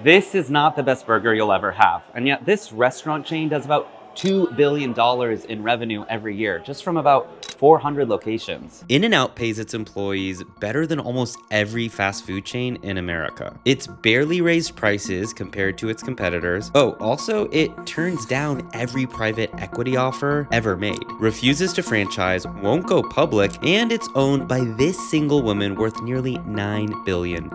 This is not the best burger you'll ever have. And yet this restaurant chain does about $2 billion in revenue every year, just from about 400 locations. In-N-Out pays its employees better than almost every fast food chain in America. It's barely raised prices compared to its competitors. Oh, also, it turns down every private equity offer ever made, refuses to franchise, won't go public, and it's owned by this single woman worth nearly $9 billion.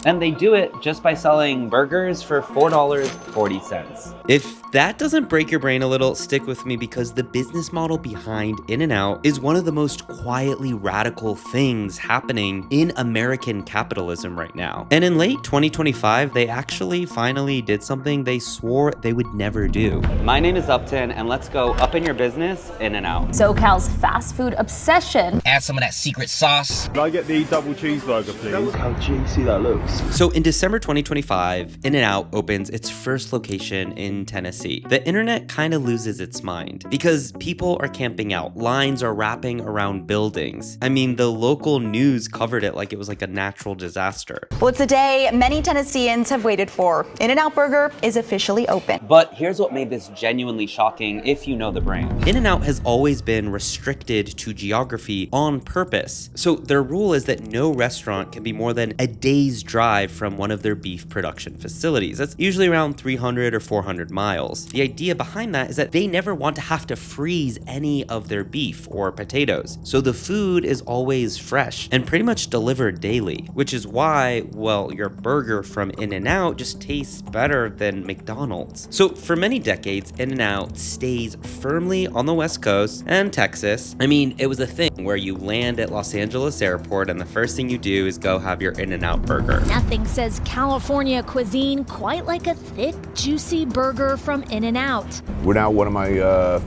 And they do it just by selling burgers for $4.40. If that doesn't break your brain a little, stick with me, because the business model behind In-N-Out is one of the most quietly radical things happening in American capitalism right now. And in late 2025, they actually finally did something they swore they would never do. My name is Uptin, and let's go up in your business, In-N-Out. SoCal's fast food obsession. Add some of that secret sauce. Can I get the double cheeseburger, please? Look how juicy that looks. So in December 2025, In-N-Out opens its first location in Tennessee. The internet kind of loses its mind because people are camping out, lines are wrapping around buildings. I mean, the local news covered it like it was like a natural disaster. Well, it's a day many Tennesseans have waited for. In-N-Out Burger is officially open. But here's what made this genuinely shocking if you know the brand. In-N-Out has always been restricted to geography on purpose. So their rule is that no restaurant can be more than a day's drive from one of their beef production facilities. That's usually around 300 or 400 miles. The idea behind that is that they never want to have to freeze any of their beef or potatoes. So the food is always fresh and pretty much delivered daily, which is why, well, your burger from In-N-Out just tastes better than McDonald's. So for many decades, In-N-Out stays firmly on the West Coast and Texas. I mean, it was a thing where you land at Los Angeles airport and the first thing you do is go have your In-N-Out burger. Nothing says California cuisine quite like a thick, juicy burger from In-N-Out. We're now one of my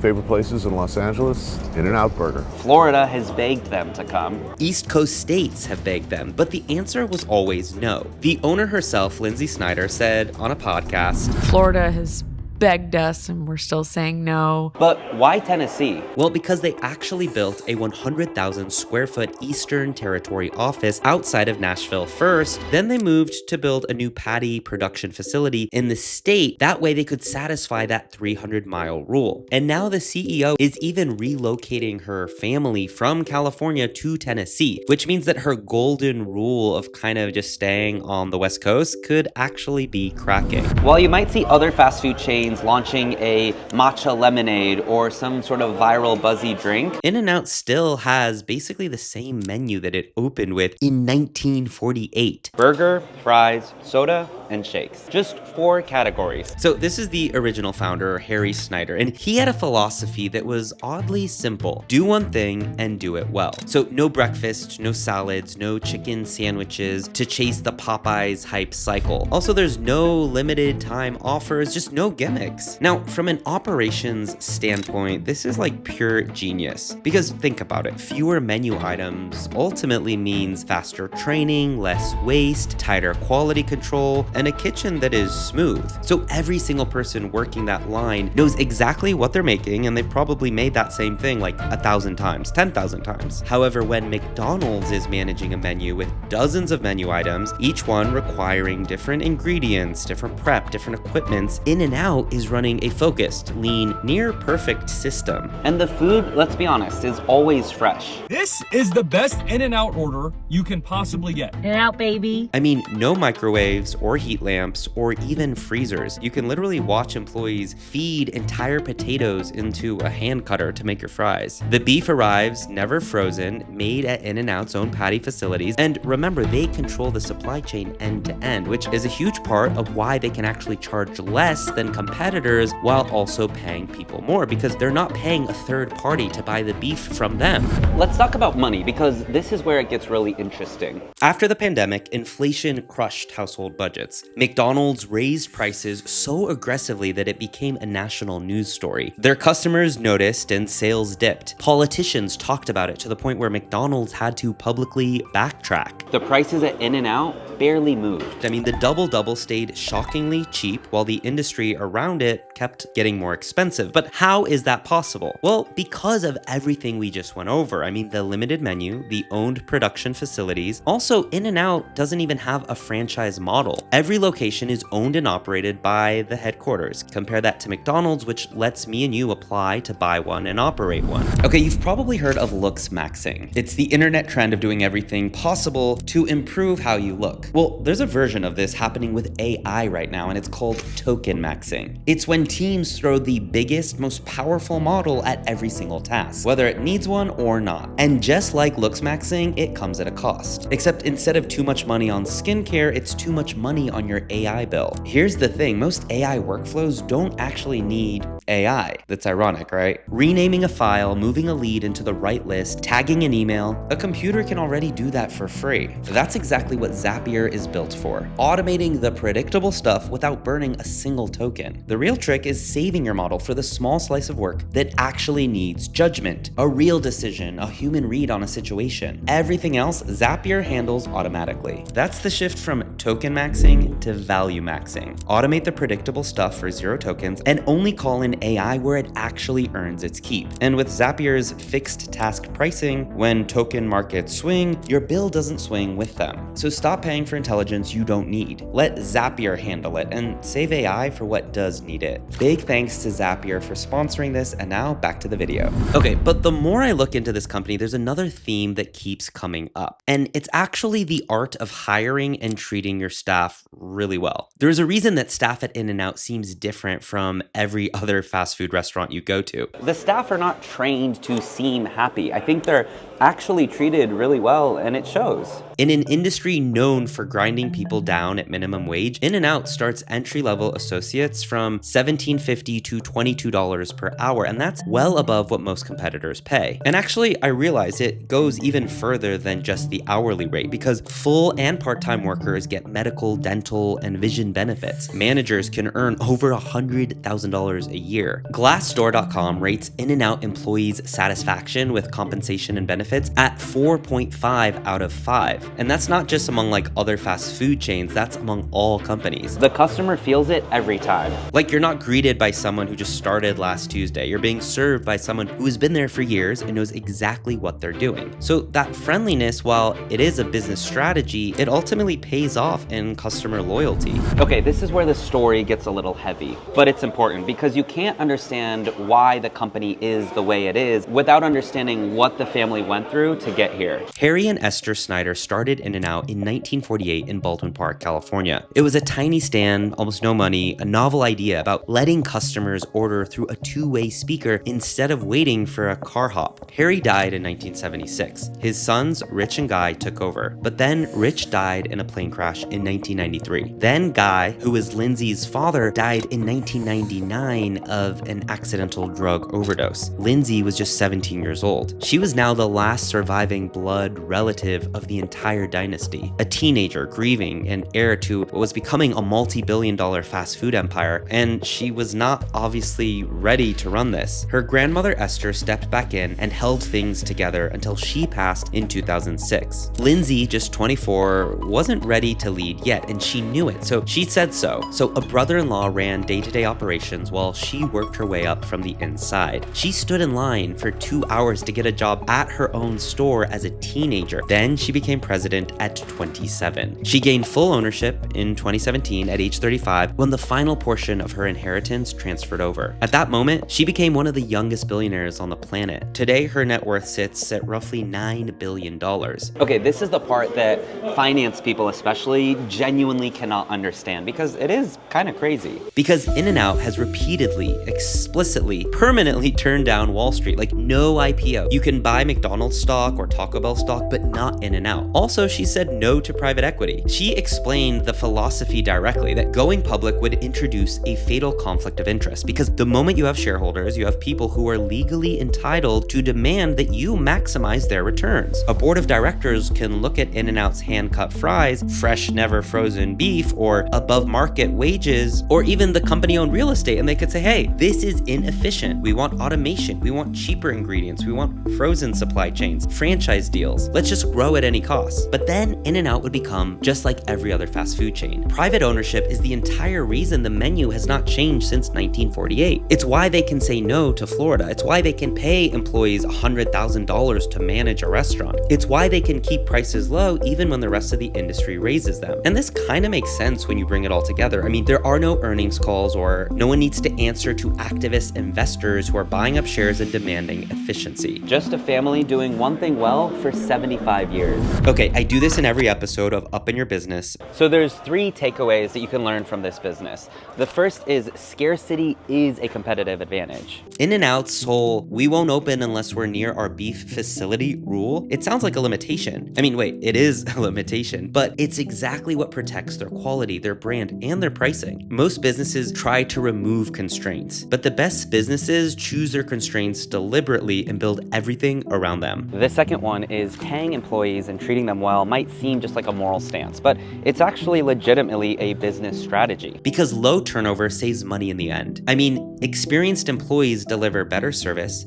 favorite places in Los Angeles, In-N-Out Burger. Florida has begged them to come. East Coast states have begged them, but the answer was always no. The owner herself, Lindsay Snyder, said on a podcast, Florida has begged us and we're still saying no. But why Tennessee? Well, because they actually built a 100,000 square foot Eastern Territory office outside of Nashville first. Then they moved to build a new patty production facility in the state. That way they could satisfy that 300-mile rule. And now the CEO is even relocating her family from California to Tennessee, which means that her golden rule of kind of just staying on the West Coast could actually be cracking. While you might see other fast food chains launching a matcha lemonade or some sort of viral buzzy drink, In-N-Out still has basically the same menu that it opened with in 1948. burger, fries, soda, and shakes. Just 4 categories. So this is the original founder, Harry Snyder, and he had a philosophy that was oddly simple. Do one thing and do it well. So no breakfast, no salads, no chicken sandwiches to chase the Popeyes hype cycle. Also, there's no limited time offers, just no gimmicks. Now, from an operations standpoint, this is like pure genius. Because think about it, fewer menu items ultimately means faster training, less waste, tighter quality control, and a kitchen that is smooth. So every single person working that line knows exactly what they're making, and they've probably made that same thing like 1,000 times, 10,000 times. However, when McDonald's is managing a menu with dozens of menu items, each one requiring different ingredients, different prep, different equipments, In-N-Out is running a focused, lean, near perfect system. And the food, let's be honest, is always fresh. This is the best In-N-Out order you can possibly get. In-N-Out, baby. I mean, no microwaves or heat lamps or even freezers. You can literally watch employees feed entire potatoes into a hand cutter to make your fries. The beef arrives never frozen, made at In-N-Out's own patty facilities. And remember, they control the supply chain end to end, which is a huge part of why they can actually charge less than competitors while also paying people more, because they're not paying a third party to buy the beef from them. Let's talk about money, because this is where it gets really interesting. After the pandemic, inflation crushed household budgets. McDonald's raised prices so aggressively that it became a national news story. Their customers noticed and sales dipped. Politicians talked about it to the point where McDonald's had to publicly backtrack. The prices at In-N-Out barely moved. I mean, the double-double stayed shockingly cheap while the industry around it kept getting more expensive. But how is that possible? Well, because of everything we just went over. I mean, the limited menu, the owned production facilities. Also, In-N-Out doesn't even have a franchise model. Every location is owned and operated by the headquarters. Compare that to McDonald's, which lets me and you apply to buy one and operate one. Okay, you've probably heard of looksmaxxing. It's the internet trend of doing everything possible to improve how you look. Well, there's a version of this happening with AI right now, and it's called Tokenmaxxing. It's when teams throw the biggest, most powerful model at every single task, whether it needs one or not. And just like looksmaxxing, it comes at a cost. Except instead of too much money on skincare, it's too much money on your AI bill. Here's the thing, most AI workflows don't actually need AI. That's ironic, right? Renaming a file, moving a lead into the right list, tagging an email, a computer can already do that for free. That's exactly what Zapier is built for. Automating the predictable stuff without burning a single token. The real trick is saving your model for the small slice of work that actually needs judgment, a real decision, a human read on a situation. Everything else, Zapier handles automatically. That's the shift from Tokenmaxxing to Valuemaxxing. Automate the predictable stuff for 0 tokens and only call in AI where it actually earns its keep. And with Zapier's fixed task pricing, when token markets swing, your bill doesn't swing with them. So stop paying for intelligence you don't need. Let Zapier handle it and save AI for what does need it. Big thanks to Zapier for sponsoring this, and now back to the video. Okay, but the more I look into this company, there's another theme that keeps coming up. And it's actually the art of hiring and treating your staff really well. There's a reason that staff at In-N-Out seems different from every other fast food restaurant you go to. The staff are not trained to seem happy. I think they're actually treated really well, and it shows. In an industry known for grinding people down at minimum wage, In-N-Out starts entry-level associates from $17.50 to $22 per hour, and that's well above what most competitors pay. And actually, I realize it goes even further than just the hourly rate, because full and part-time workers get medical, dental, and vision benefits. Managers can earn over $100,000 a year. Glassdoor.com rates In-N-Out employees' satisfaction with compensation and benefits at 4.5 out of 5. And that's not just among like other fast food chains, that's among all companies. The customer feels it every time. Like, you're not greeted by someone who just started last Tuesday. You're being served by someone who has been there for years and knows exactly what they're doing. So that friendliness, while it is a business strategy, it ultimately pays off in customer loyalty. Okay, this is where the story gets a little heavy, but it's important because you can't understand why the company is the way it is without understanding what the family went through to get here. Harry and Esther Snyder started In-N-Out in 1948 in Baldwin Park, California. It was a tiny stand, almost no money, a novel idea about letting customers order through a two-way speaker instead of waiting for a car hop. Harry died in 1976. His sons, Rich and Guy, took over. But then Rich died in a plane crash in 1993. Then Guy, who was Lindsay's father, died in 1999 of an accidental drug overdose. Lindsay was just 17 years old. She was now the last surviving blood relative of the entire dynasty, a teenager grieving and heir to what was becoming a multi-billion-dollar fast food empire, and she was not obviously ready to run this. Her grandmother Esther stepped back in and held things together until she passed in 2006. Lindsay, just 24, wasn't ready to lead yet, and she knew it, so she said so. So a brother-in-law ran day-to-day operations while she worked her way up from the inside. She stood in line for 2 hours to get a job at her own store as a teenager. Then she became president at 27. She gained full ownership in 2017 at age 35 when the final portion of her inheritance transferred over. At that moment, she became one of the youngest billionaires on the planet. Today, her net worth sits at roughly $9 billion. Okay, this is the part that finance people especially genuinely cannot understand because it is kind of crazy. Because In-N-Out has repeatedly, explicitly, permanently turned down Wall Street, like no IPO. You can buy McDonald's stock or Taco Bell stock, but not In-N-Out. Also, she said no to private equity. She explained the philosophy directly, that going public would introduce a fatal conflict of interest, because the moment you have shareholders, you have people who are legally entitled to demand that you maximize their returns. A board of directors can look at In-N-Out's hand-cut fries, fresh, never frozen beef, or above market wages, or even the company-owned real estate, and they could say, hey, this is inefficient. We want automation. We want cheaper ingredients. We want frozen supply chains, franchise deals. Let's just grow at any cost. But then In-N-Out would become income just like every other fast food chain. Private ownership is the entire reason the menu has not changed since 1948. It's why they can say no to Florida. It's why they can pay employees $100,000 to manage a restaurant. It's why they can keep prices low even when the rest of the industry raises them. And this kind of makes sense when you bring it all together. I mean, there are no earnings calls, or no one needs to answer to activist investors who are buying up shares and demanding efficiency. Just a family doing one thing well for 75 years. Okay, I do this in every episode of Up in Your Business. So there's 3 takeaways that you can learn from this business. The first is scarcity is a competitive advantage. In-N-Out's whole "we won't open unless we're near our beef facility" rule, it sounds like a limitation. I mean, wait, it is a limitation, but it's exactly what protects their quality, their brand, and their pricing. Most businesses try to remove constraints, but the best businesses choose their constraints deliberately and build everything around them. The second one is paying employees and treating them well might seem just like a moral stance, but it's actually legitimately a business strategy. Because low turnover saves money in the end. I mean, experienced employees deliver better service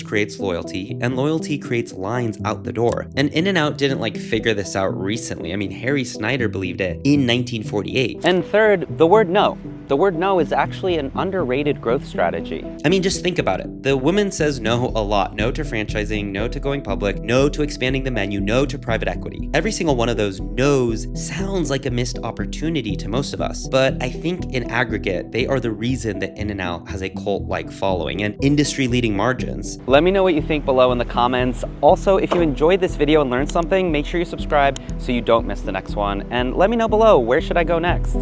creates loyalty, and loyalty creates lines out the door. And In-N-Out didn't like figure this out recently. I mean, Harry Snyder believed it in 1948. And third, the word no. The word no is actually an underrated growth strategy. I mean, just think about it. The woman says no a lot. No to franchising, no to going public, no to expanding the menu, no to private equity. Every single one of those no's sounds like a missed opportunity to most of us. But I think in aggregate, they are the reason that In-N-Out has a cult-like following and industry-leading margins. Let me know what you think below in the comments. Also, if you enjoyed this video and learned something, make sure you subscribe so you don't miss the next one. And let me know below, where should I go next?